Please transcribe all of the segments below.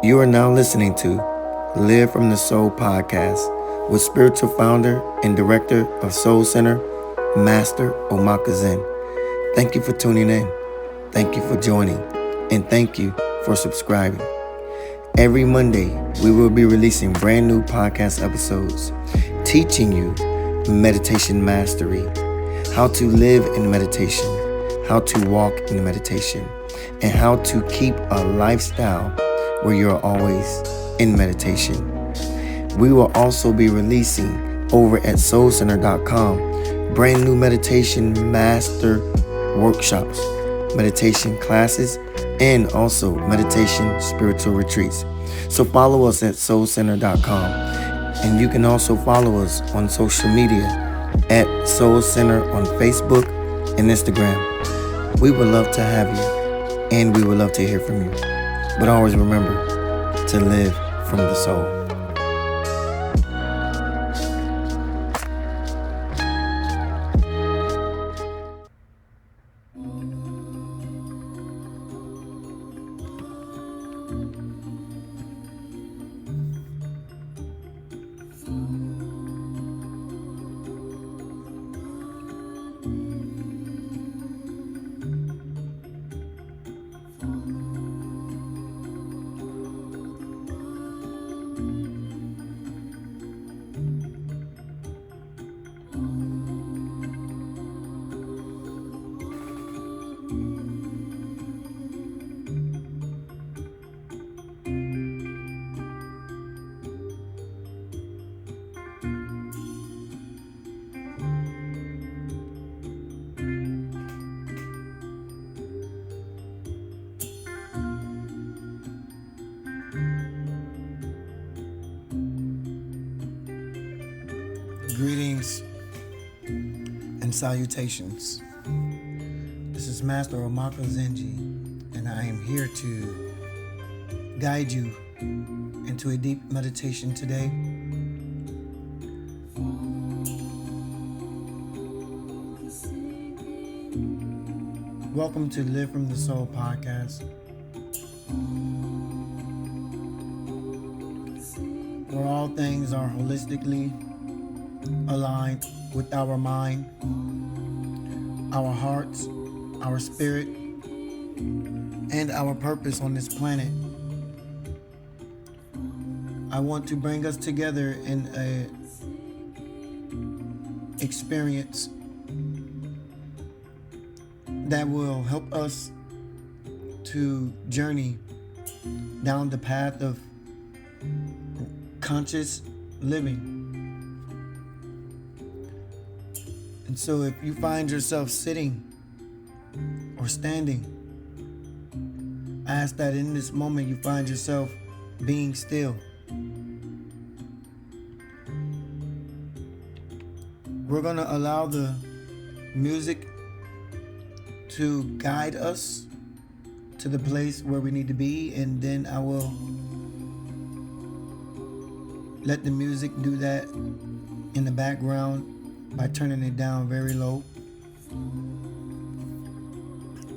You are now listening to Live from the Soul podcast with spiritual founder and director of Soul Center, Master Omaka Zhenji. Thank you for tuning in. Thank you for joining. And thank you for subscribing. Every Monday, we will be releasing brand new podcast episodes teaching you meditation mastery, how to live in meditation, how to walk in meditation, and how to keep a lifestyle where you're always in meditation. We will also be releasing over at soulcenter.com brand new meditation master workshops, meditation classes, and also meditation spiritual retreats. So follow us at soulcenter.com, and you can also follow us on social media at Soul Center on Facebook and Instagram. We would love to have you, and we would love to hear from you. But always remember to live from the soul. Greetings and salutations. This is Master Omaka Zhenji, and I am here to guide you into a deep meditation today. Welcome to Live from the Soul podcast, where all things are holistically aligned with our mind, our hearts, our spirit, and our purpose on this planet. I want to bring us together in an experience that will help us to journey down the path of conscious living. And so if you find yourself sitting or standing, I ask that in this moment you find yourself being still. We're going to allow the music to guide us to the place where we need to be, and then I will let the music do that in the background by turning it down very low.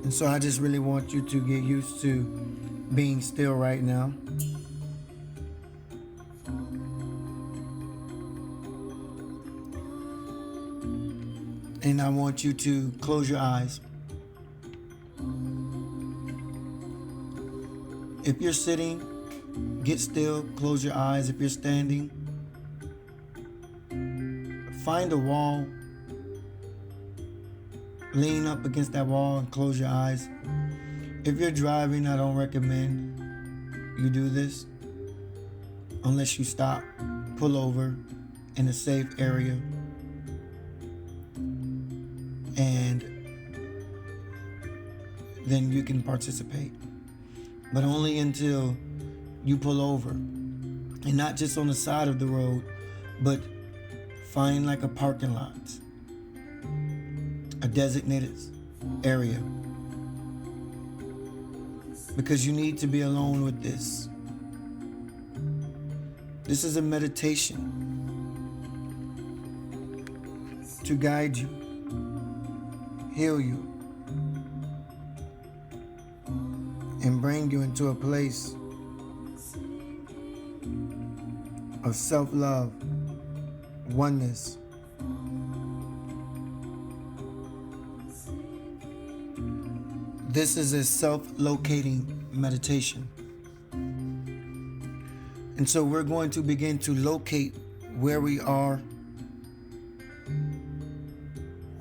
And so I just really want you to get used to being still right now. And I want you to close your eyes. If you're sitting, get still, close your eyes. If you're standing, find a wall, lean up against that wall and close your eyes. If you're driving, I don't recommend you do this unless you stop, pull over in a safe area, and then you can participate. But only until you pull over, and not just on the side of the road, but find like a parking lot, a designated area, because you need to be alone with this. This is a meditation to guide you, heal you, and bring you into a place of self-love, oneness. This is a self-locating meditation. And so we're going to begin to locate where we are,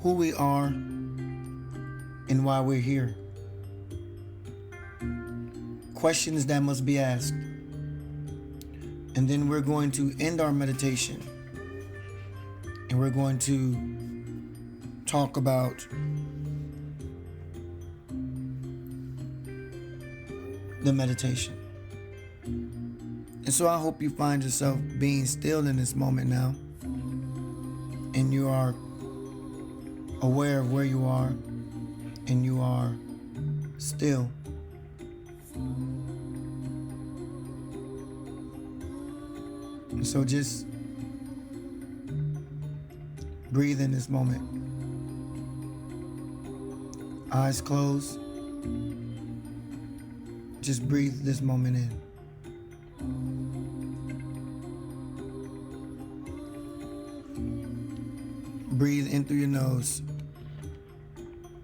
who we are, and why we're here. Questions that must be asked. And then we're going to end our meditation. And we're going to talk about the meditation. And so I hope you find yourself being still in this moment now. And you are aware of where you are. And you are still. And so just breathe in this moment. Eyes closed. Just breathe this moment in. Breathe in through your nose.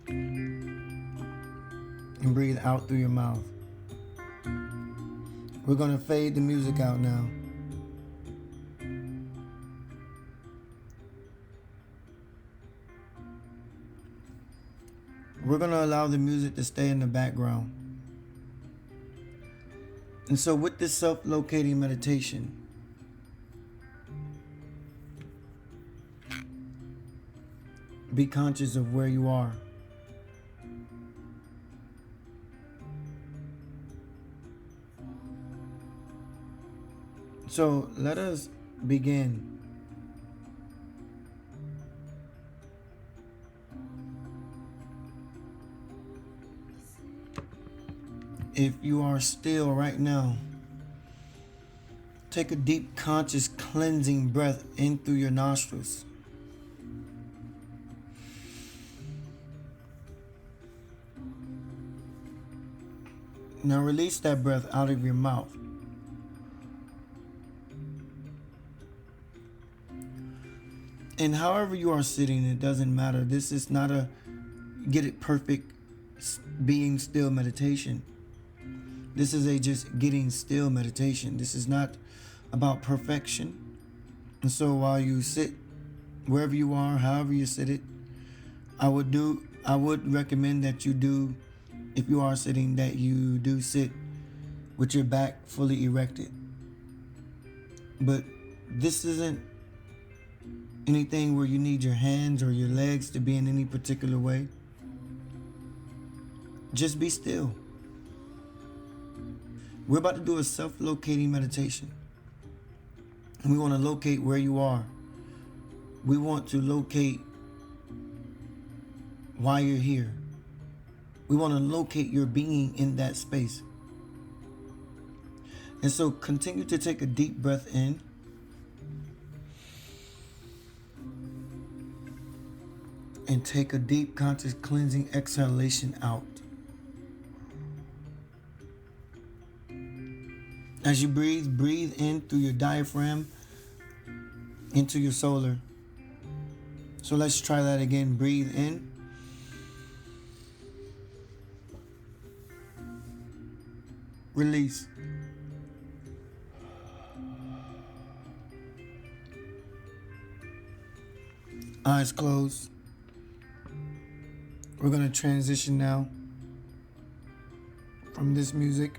And breathe out through your mouth. We're going to fade the music out now. We're going to allow the music to stay in the background. And so with this self-locating meditation, be conscious of where you are. So let us begin. If you are still right now, take a deep, conscious, cleansing breath in through your nostrils. Now release that breath out of your mouth. And however you are sitting, it doesn't matter. This is not a get it perfect being still meditation. This is a just getting still meditation. This is not about perfection. And so while you sit wherever you are, however you sit it, I would recommend that you do, if you are sitting, that you do sit with your back fully erected. But this isn't anything where you need your hands or your legs to be in any particular way. Just be still. We're about to do a self-locating meditation. And we want to locate where you are. We want to locate why you're here. We want to locate your being in that space. And so continue to take a deep breath in. And take a deep, conscious, cleansing exhalation out. As you breathe, breathe in through your diaphragm into your solar. So let's try that again. Breathe in. Release. Eyes closed. We're going to transition now from this music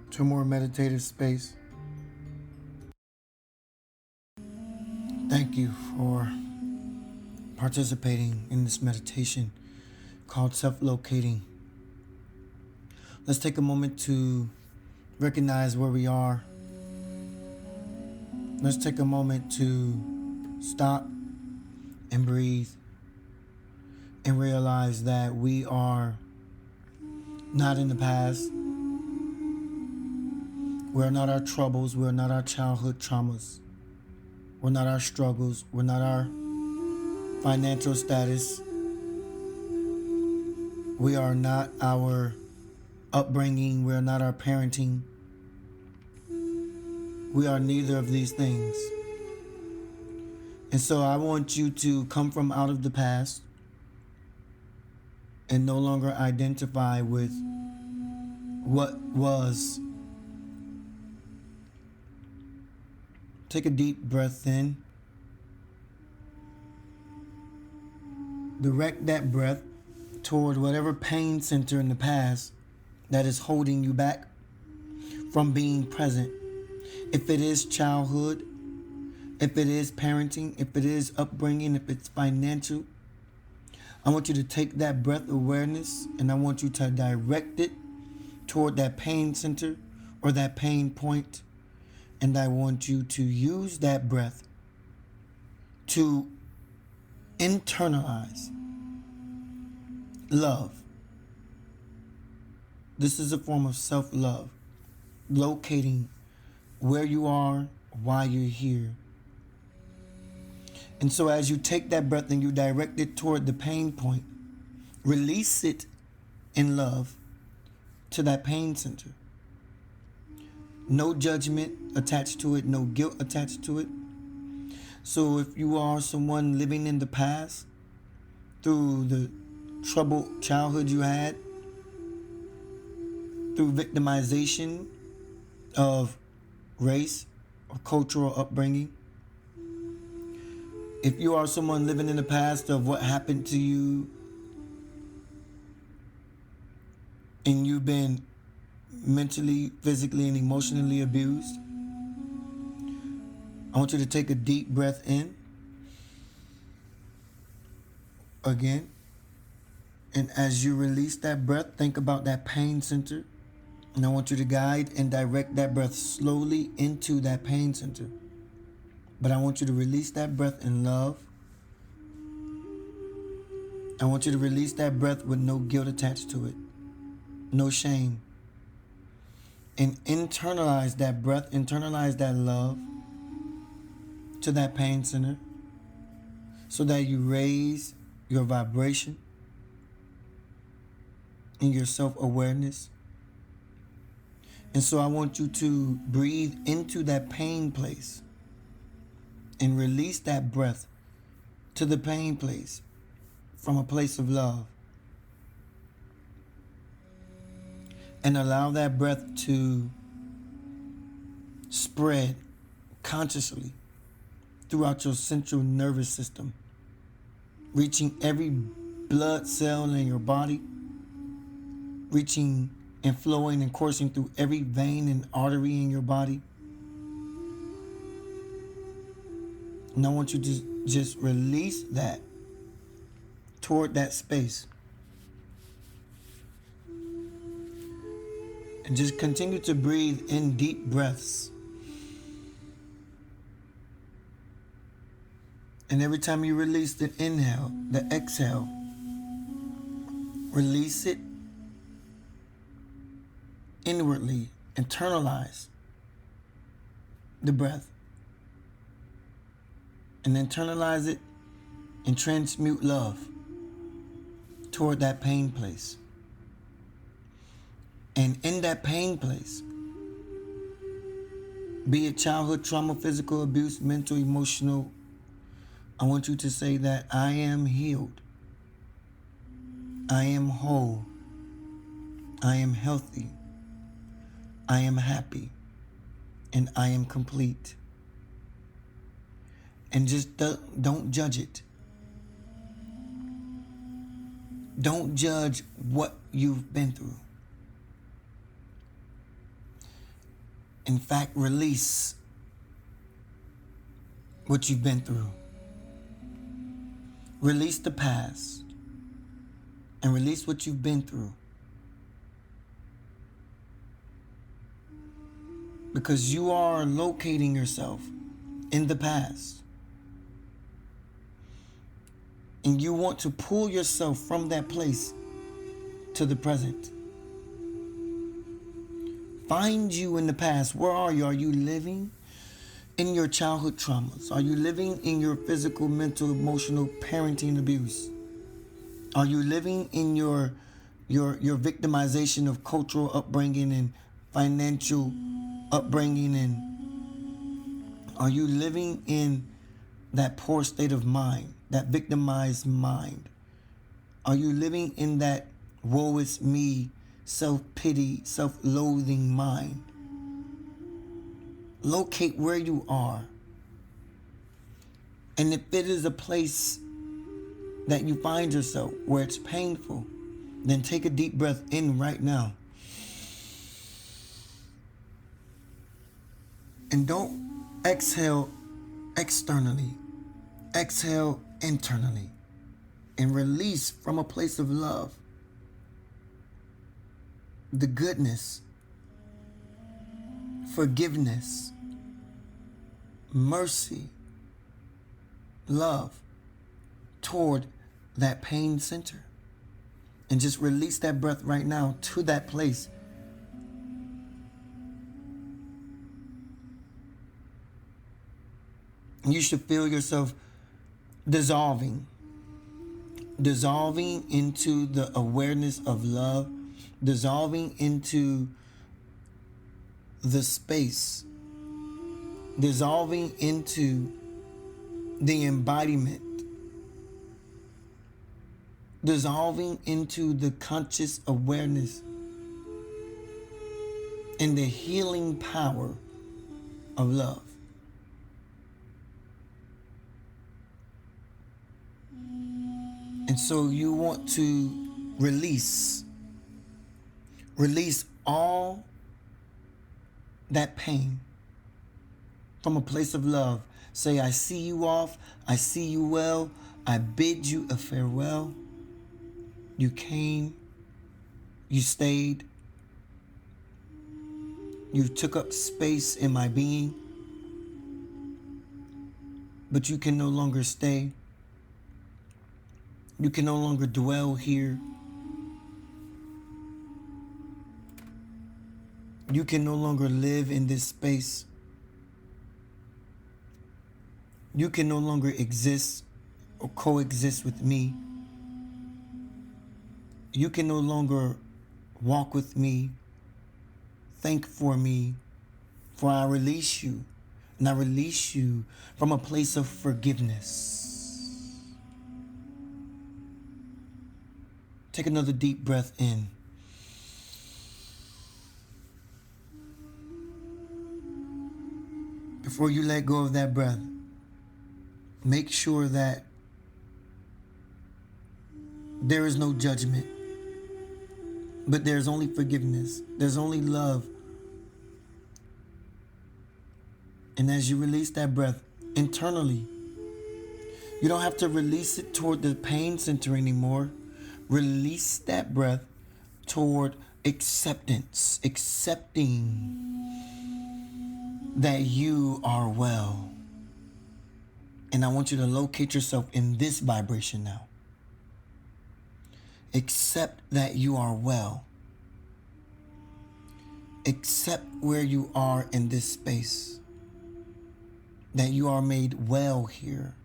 to a more meditative space. Thank you for participating in this meditation called self-locating. Let's take a moment to recognize where we are. Let's take a moment to stop and breathe and realize that we are not in the past. We're not our troubles. We're not our childhood traumas. We're not our struggles. We're not our financial status. We are not our upbringing. We're not our parenting. We are neither of these things. And so I want you to come from out of the past and no longer identify with what was. Take a deep breath in. Direct that breath toward whatever pain center in the past that is holding you back from being present. If it is childhood, if it is parenting, if it is upbringing, if it's financial, I want you to take that breath awareness and I want you to direct it toward that pain center or that pain point. And I want you to use that breath to internalize love. This is a form of self-love, locating where you are, why you're here. And so as you take that breath and you direct it toward the pain point, release it in love to that pain center. No judgment attached to it, no guilt attached to it. So if you are someone living in the past through the troubled childhood you had, through victimization of race or cultural upbringing, if you are someone living in the past of what happened to you and you've been mentally, physically, and emotionally abused, I want you to take a deep breath in again. And as you release that breath, think about that pain center. And I want you to guide and direct that breath slowly into that pain center. But I want you to release that breath in love. I want you to release that breath with no guilt attached to it, no shame. And internalize that breath, internalize that love to that pain center so that you raise your vibration and your self-awareness. And so I want you to breathe into that pain place and release that breath to the pain place from a place of love. And allow that breath to spread consciously throughout your central nervous system, reaching every blood cell in your body, reaching and flowing and coursing through every vein and artery in your body. And I want you to just release that toward that space. And just continue to breathe in deep breaths. And every time you release the inhale, the exhale, release it inwardly, internalize the breath. And internalize it and transmute love toward that pain place. And in that pain place, be it childhood trauma, physical abuse, mental, emotional, I want you to say that I am healed. I am whole. I am healthy. I am happy. And I am complete. And just don't judge it. Don't judge what you've been through. In fact, release what you've been through. Release the past and release what you've been through. Because you are locating yourself in the past. And you want to pull yourself from that place to the present. Find you in the past. Where are you? Are you living in your childhood traumas? Are you living in your physical, mental, emotional parenting abuse? Are you living in your victimization of cultural upbringing and financial upbringing and Are you living in that poor state of mind, that victimized mind? Are you living in that woe is me, self-pity, self-loathing mind? Locate where you are. And if it is a place that you find yourself where it's painful, then take a deep breath in right now. And don't exhale externally. Exhale internally. And release from a place of love the goodness, forgiveness, mercy, love toward that pain center. And just release that breath right now to that place. You should feel yourself dissolving into the awareness of love, dissolving into the space, dissolving into the embodiment, dissolving into the conscious awareness and the healing power of love. And so you want to release all that pain from a place of love. Say, I see you off. I see you well. I bid you a farewell. You came. You stayed. You took up space in my being. But you can no longer stay. You can no longer dwell here. You can no longer live in this space. You can no longer exist or coexist with me. You can no longer walk with me, think for me, for I release you. And I release you from a place of forgiveness. Take another deep breath in. Before you let go of that breath, make sure that there is no judgment, but there's only forgiveness. There's only love. And as you release that breath internally, you don't have to release it toward the pain center anymore. Release that breath toward acceptance, accepting that you are well. And I want you to locate yourself in this vibration now. Accept that you are well. Accept where you are in this space. That you are made well here.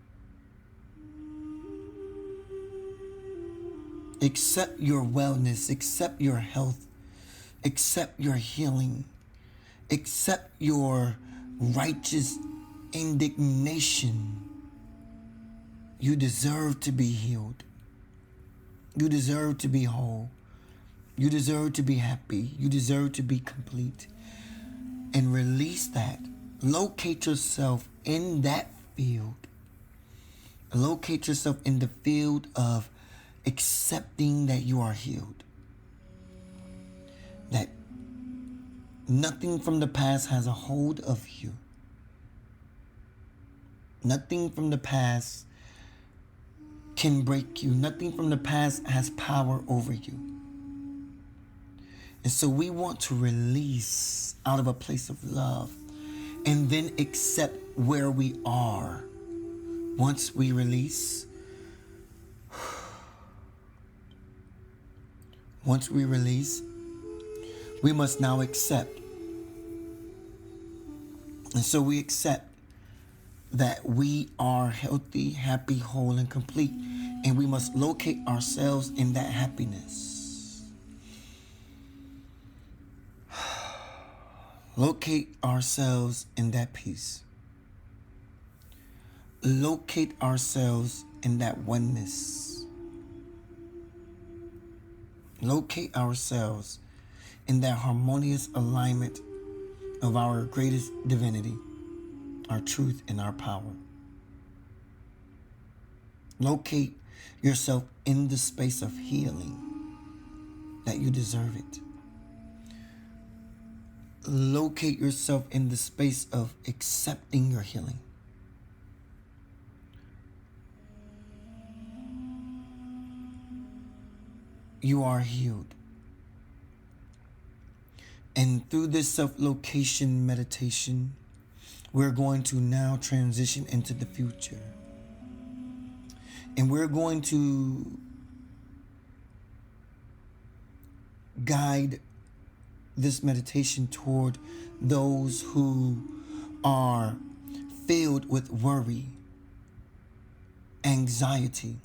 Accept your wellness. Accept your health. Accept your healing. Accept your righteous indignation. You deserve to be healed. You deserve to be whole. You deserve to be happy. You deserve to be complete. And release that. Locate yourself in that field. Locate yourself in the field of accepting that you are healed. That nothing from the past has a hold of you. Nothing from the past can break you. Nothing from the past has power over you. And so we want to release out of a place of love and then accept where we are. Once we release, we must now accept. And so we accept that we are healthy, happy, whole, and complete. And we must locate ourselves in that happiness. Locate ourselves in that peace. locate ourselves in that oneness. Locate ourselves in that harmonious alignment of our greatest divinity, our truth, and our power. Locate yourself in the space of healing that you deserve it. Locate yourself in the space of accepting your healing. You are healed. And through this self-location meditation, we're going to now transition into the future. And we're going to guide this meditation toward those who are filled with worry, anxiety,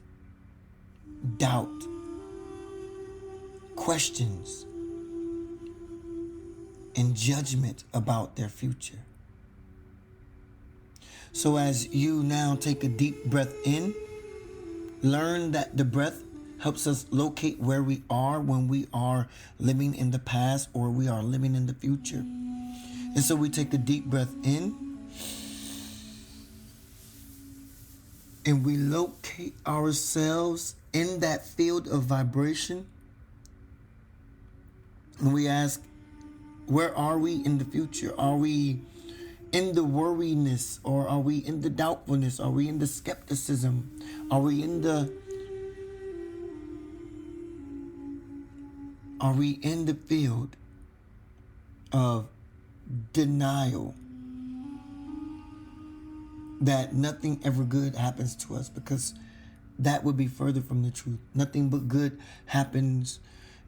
doubt, questions, and judgment about their future. So as you now take a deep breath in, learn that the breath helps us locate where we are when we are living in the past or we are living in the future. And so we take a deep breath in and we locate ourselves in that field of vibration. And we ask, where are we in the future? Are we in the worriness, or are we in the doubtfulness? Are we in the skepticism? Are we in the field of denial that nothing ever good happens to us? Because that would be further from the truth. Nothing but good happens.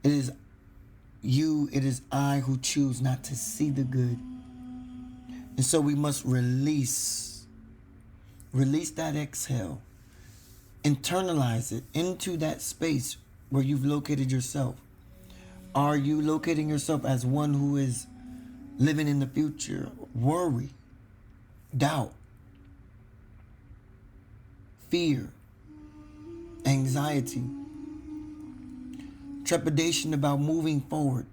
It is I who choose not to see the good. And so we must release that exhale, internalize it into that space where you've located yourself. Are you locating yourself as one who is living in the future? Worry, doubt, fear, anxiety, trepidation about moving forward?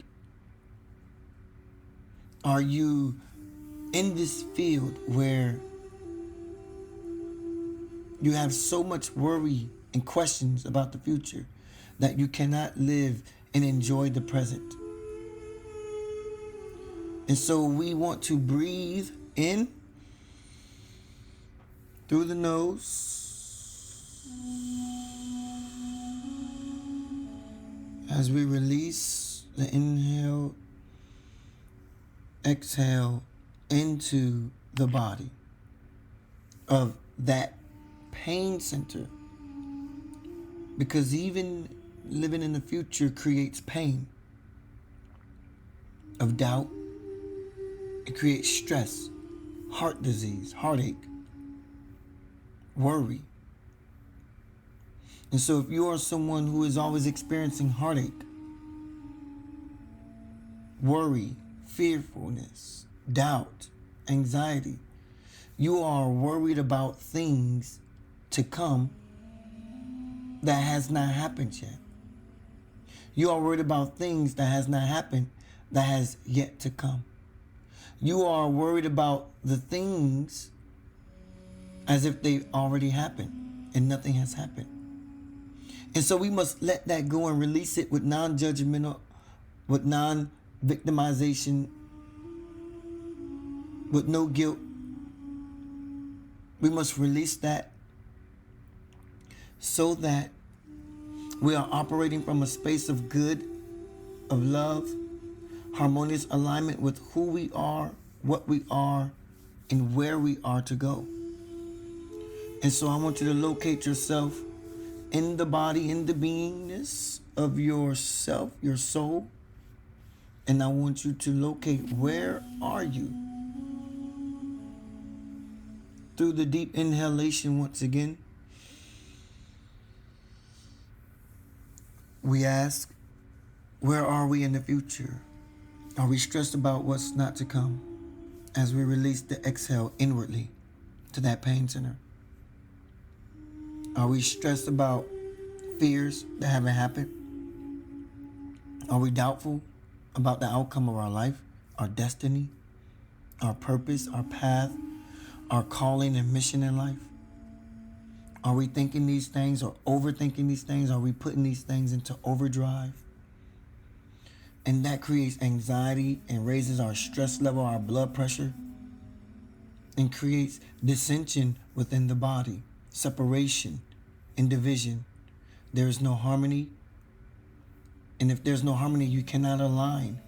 Are you in this field where you have so much worry and questions about the future that you cannot live and enjoy the present? And so we want to breathe in through the nose as we release the inhale, exhale into the body of that pain center. Because even living in the future creates pain of doubt. It creates stress, heart disease, heartache, worry. And so if you are someone who is always experiencing heartache, worry, fearfulness, doubt, anxiety, you are worried about things to come that has not happened yet. You are worried about things that has not happened that has yet to come. You are worried about the things as if they already happened and nothing has happened. And so we must let that go and release it with non-judgmental, with non-victimization, with no guilt. We must release that so that we are operating from a space of good, of love, harmonious alignment with who we are, what we are, and where we are to go. And so I want you to locate yourself in the body, in the beingness of yourself, your soul. And I want you to locate, where are you? Through the deep inhalation once again, we ask, where are we in the future? Are we stressed about what's not to come? As we release the exhale inwardly to that pain center. Are we stressed about fears that haven't happened? Are we doubtful about the outcome of our life, our destiny, our purpose, our path, our calling and mission in life? Are we thinking these things or overthinking these things? Are we putting these things into overdrive? And that creates anxiety and raises our stress level, our blood pressure, and creates dissension within the body, separation and division. There is no harmony. And if there's no harmony, you cannot align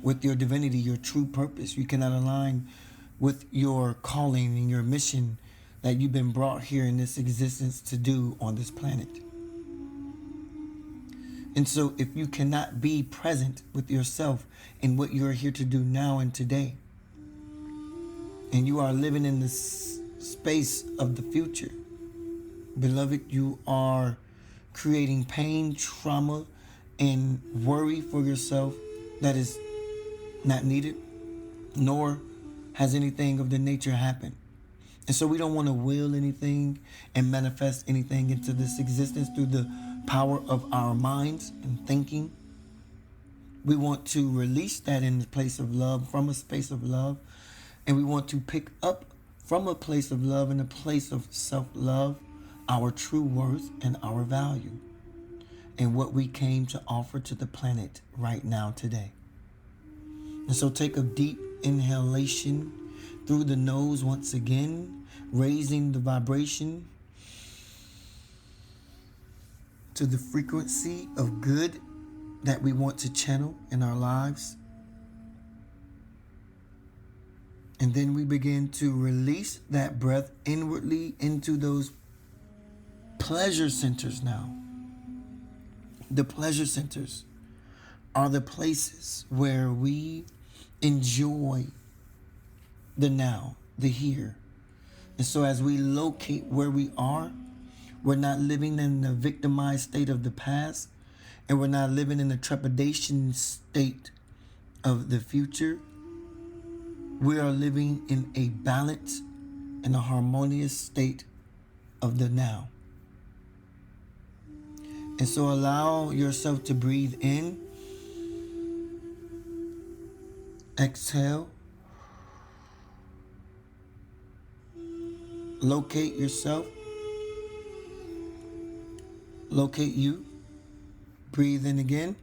with your divinity, your true purpose. You cannot align with your calling and your mission that you've been brought here in this existence to do on this planet. And so if you cannot be present with yourself in what you're here to do now and today, and you are living in this space of the future, beloved, you are creating pain, trauma, and worry for yourself that is not needed, nor has anything of the nature happened. And so we don't want to will anything and manifest anything into this existence through the power of our minds and thinking. We want to release that in the place of love, from a space of love. And we want to pick up from a place of love and a place of self-love, our true worth and our value, and what we came to offer to the planet right now today. And so take a deep inhalation through the nose once again, raising the vibration to the frequency of good that we want to channel in our lives. And then we begin to release that breath inwardly into those pleasure centers now. The pleasure centers are the places where we enjoy the now, the here. And so as we locate where we are, we're not living in the victimized state of the past, and we're not living in the trepidation state of the future. We are living in a balanced and a harmonious state of the now. And so allow yourself to breathe in, exhale, locate yourself, locate you, breathe in again,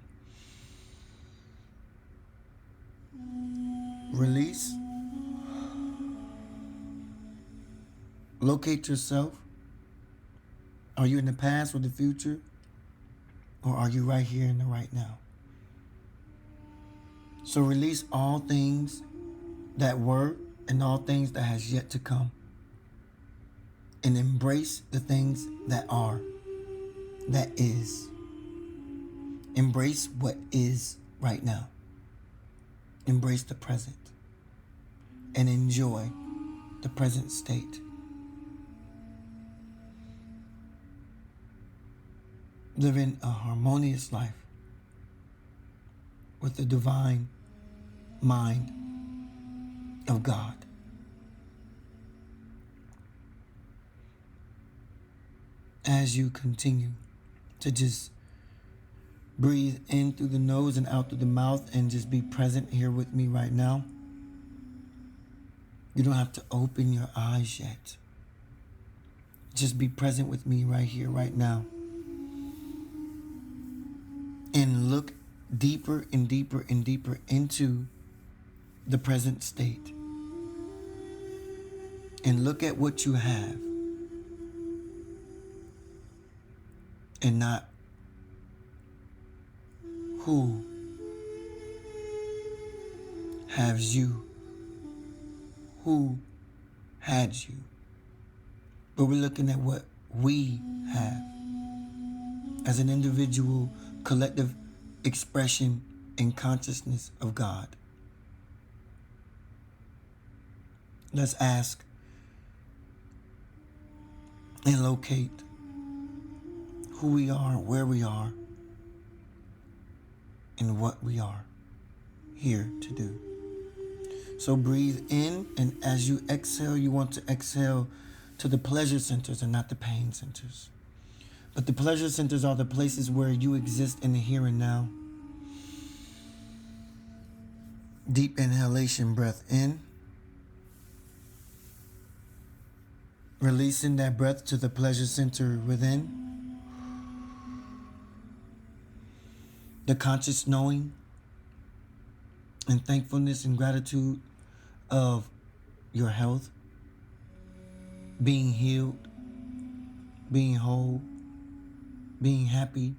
release, locate yourself. Are you in the past or the future? Or are you right here in the right now? So release all things that were and all things that has yet to come. And embrace the things that are, that is. Embrace what is right now. Embrace the present. And enjoy the present state. Living a harmonious life with the divine mind of God. As you continue to just breathe in through the nose and out through the mouth and just be present here with me right now. You don't have to open your eyes yet. Just be present with me right here, right now. And look deeper and deeper and deeper into the present state. And look at what you have. And not who has you, who had you. But we're looking at what we have as an individual, collective expression and consciousness of God. Let's ask and locate who we are, where we are, and what we are here to do. So breathe in, and as you exhale, you want to exhale to the pleasure centers and not the pain centers. But the pleasure centers are the places where you exist in the here and now. Deep inhalation, breath in. Releasing that breath to the pleasure center within. The conscious knowing and thankfulness and gratitude of your health, being healed, being whole, being happy,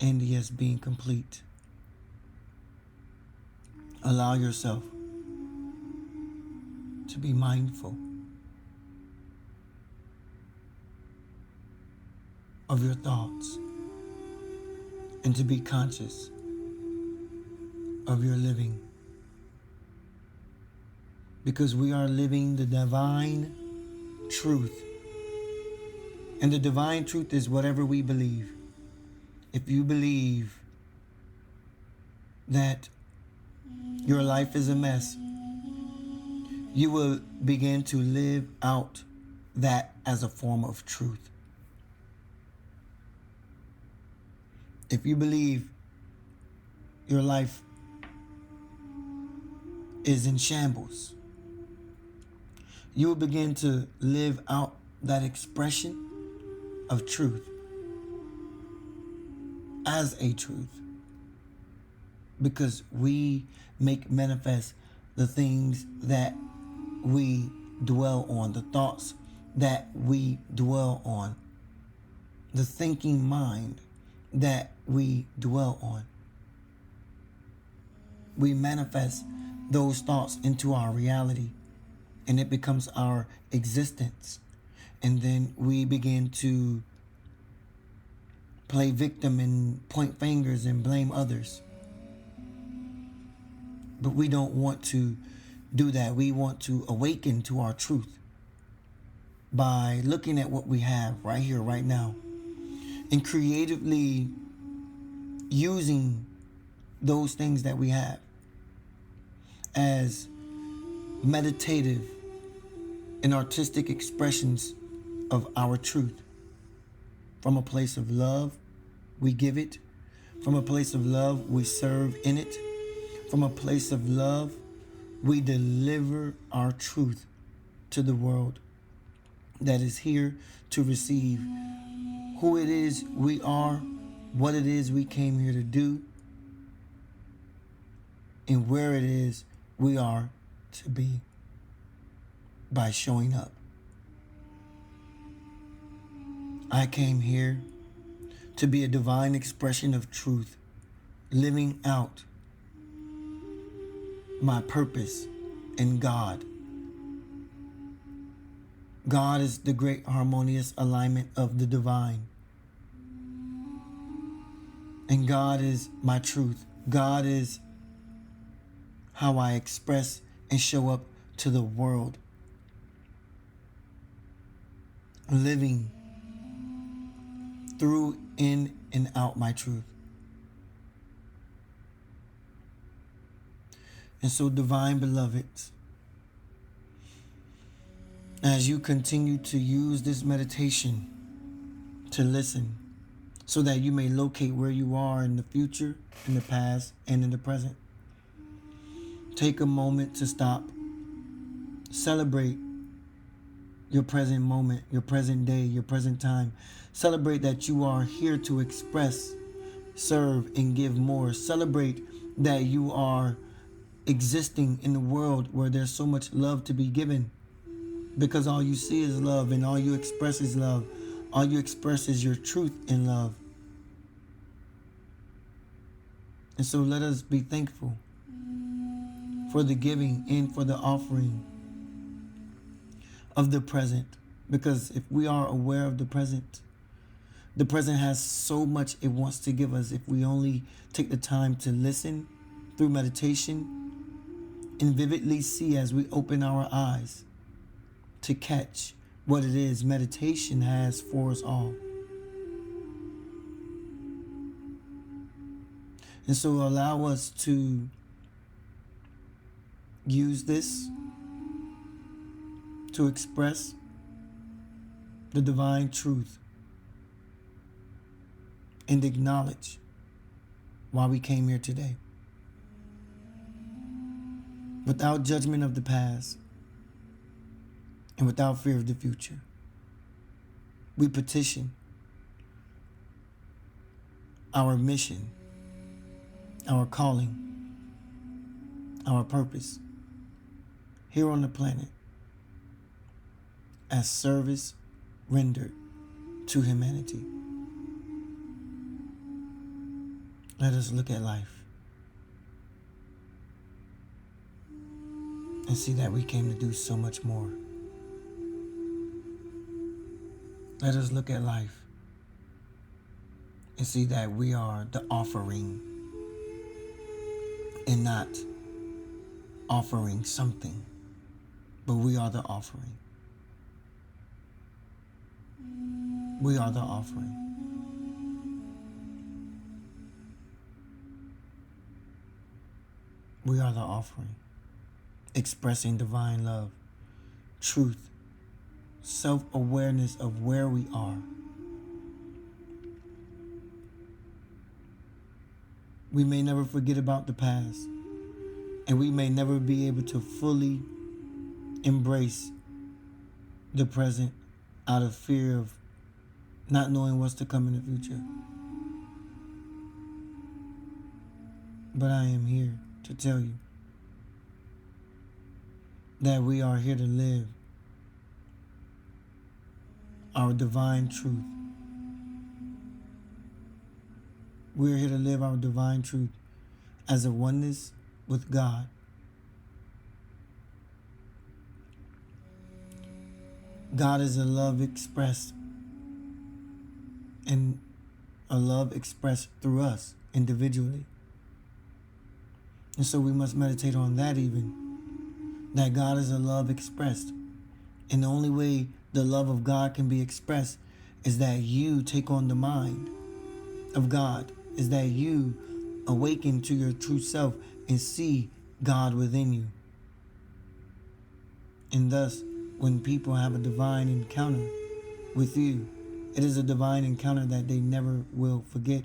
and yes, being complete. Allow yourself to be mindful of your thoughts and to be conscious of your living. Because we are living the divine truth. And the divine truth is whatever we believe. If you believe that your life is a mess, you will begin to live out that as a form of truth. If you believe your life is in shambles, you will begin to live out that expression of truth as a truth. Because we make manifest the things that we dwell on, the thoughts that we dwell on, the thinking mind that we dwell on. We manifest those thoughts into our reality, and it becomes our existence. And then we begin to play victim and point fingers and blame others. But we don't want to do that. We want to awaken to our truth by looking at what we have right here, right now, and creatively using those things that we have as meditative and artistic expressions of our truth. From a place of love, we give it. From a place of love, we serve in it. From a place of love, we deliver our truth to the world that is here to receive who it is we are, what it is we came here to do, and where it is we are to be by showing up. I came here to be a divine expression of truth, living out my purpose in God. God is the great harmonious alignment of the divine. And God is my truth. God is how I express and show up to the world. Living through, in, and out my truth. And so, divine beloveds, as you continue to use this meditation to listen, so that you may locate where you are in the future, in the past, and in the present, take a moment to stop. Celebrate your present moment, your present day, your present time. Celebrate that you are here to express, serve, and give more. Celebrate that you are existing in a world where there's so much love to be given, because all you see is love, and all you express is love. All you express is your truth in love. And so let us be thankful for the giving and for the offering of the present. Because if we are aware of the present has so much it wants to give us if we only take the time to listen through meditation and vividly see as we open our eyes to catch what it is meditation has for us all. And so allow us to use this to express the divine truth and acknowledge why we came here today. Without judgment of the past and without fear of the future, we petition our mission, our calling, our purpose here on the planet as service rendered to humanity. Let us look at life and see that we came to do so much more. Let us look at life and see that we are the offering and not offering something, but we are the offering. We are the offering. We are the offering, expressing divine love, truth, self-awareness of where we are. We may never forget about the past, and we may never be able to fully embrace the present out of fear of not knowing what's to come in the future. But I am here to tell you that we are here to live our divine truth. We're here to live our divine truth as a oneness with God. God is a love expressed, and a love expressed through us individually. And so we must meditate on that even, that God is a love expressed. And the only way the love of God can be expressed is that you take on the mind of God, is that you awaken to your true self and see God within you. And thus, when people have a divine encounter with you, it is a divine encounter that they never will forget,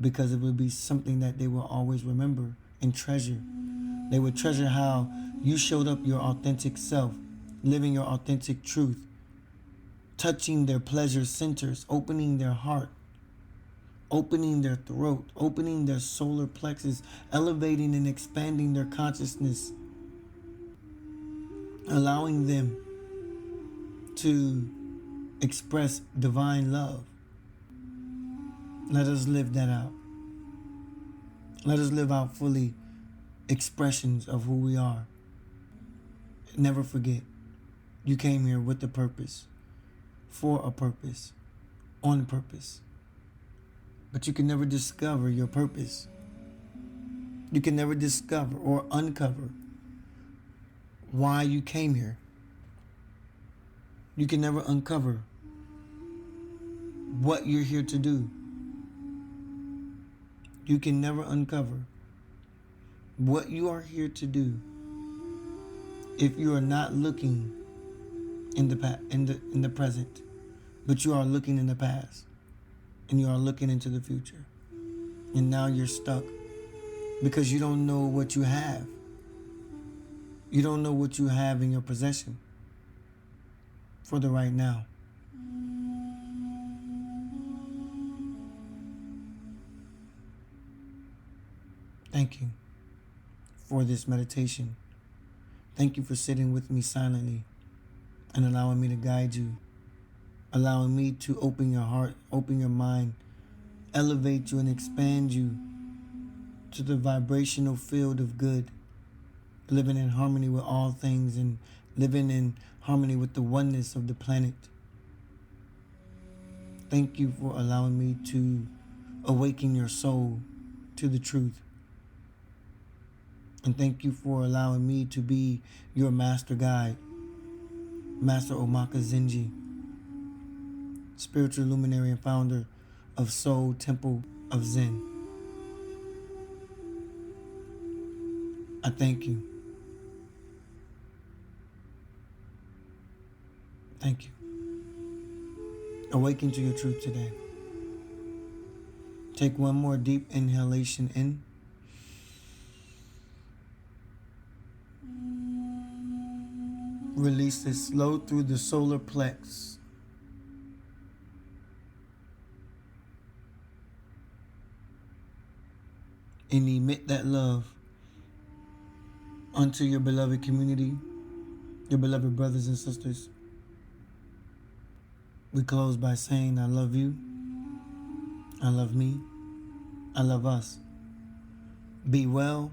because it will be something that they will always remember and treasure. They would treasure how you showed up your authentic self, living your authentic truth, touching their pleasure centers, opening their heart, opening their throat, opening their solar plexus, elevating and expanding their consciousness, allowing them to express divine love. Let us live that out. Let us live out fully expressions of who we are. Never forget, you came here with a purpose, for a purpose, on purpose. But you can never discover your purpose. You can never discover or uncover why you came here. You can never uncover what you're here to do. You can never uncover what you are here to do if you are not looking in the present, but you are looking in the past, and you are looking into the future. And now you're stuck because you don't know what you have. You don't know what you have in your possession for the right now. Thank you for this meditation. Thank you for sitting with me silently and allowing me to guide you, allowing me to open your heart, open your mind, elevate you and expand you to the vibrational field of good, living in harmony with all things and living in harmony with the oneness of the planet. Thank you for allowing me to awaken your soul to the truth. And thank you for allowing me to be your master guide, Master Omaka Zhenji, spiritual luminary and founder of Soul Temple of Zen. I thank you. Thank you. Awaken to your truth today. Take one more deep inhalation in. Release it slow through the solar plex. And emit that love unto your beloved community, your beloved brothers and sisters. We close by saying, I love you, I love me, I love us. Be well,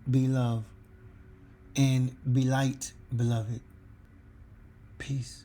be love, and be light, beloved. Peace.